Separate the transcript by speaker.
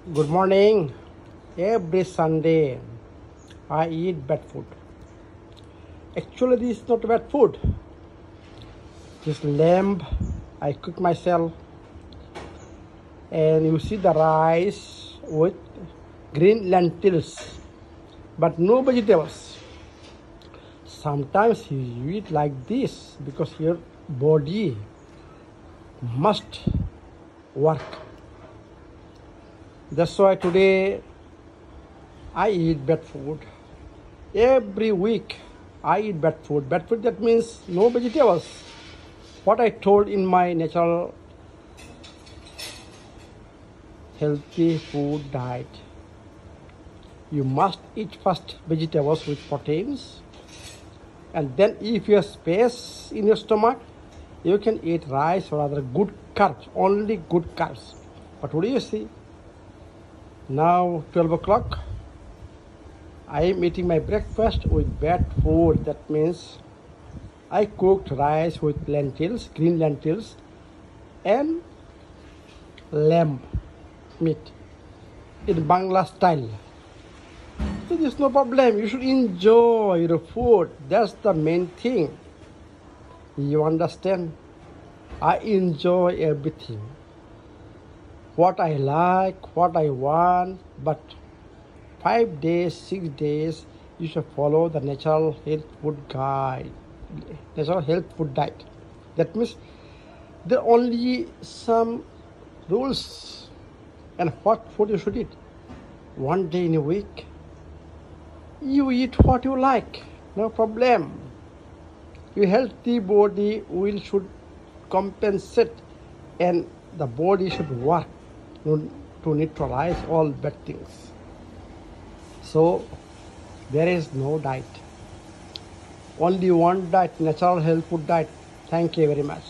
Speaker 1: Good morning. Every Sunday I eat bad food. Actually, this is not bad food. This lamb I cook myself, and you see the rice with green lentils, but no vegetables. Sometimes you eat like this because your body must work. That's why today I eat bad food. Every week I eat bad food. Bad food, that means no vegetables. What I told in my natural healthy food diet. You must eat first vegetables with proteins, and then if you have space in your stomach, you can eat rice or other good carbs, only good carbs. But what do you see? Now 12 o'clock, I am eating my breakfast with bad food. That means I cooked rice with lentils, green lentils, and lamb meat in Bangla style. So there's no problem. You should enjoy your food. That's the main thing. You understand? I enjoy everything. What I like, what I want, but 5 days, 6 days, you should follow the natural health food guide, natural health food diet. That means there are only some rules and what food you should eat. 1 day in a week, you eat what you like, no problem. Your healthy body should compensate, and the body should work to neutralize all bad things. So there is no diet. Only one diet, natural health food diet. Thank you very much.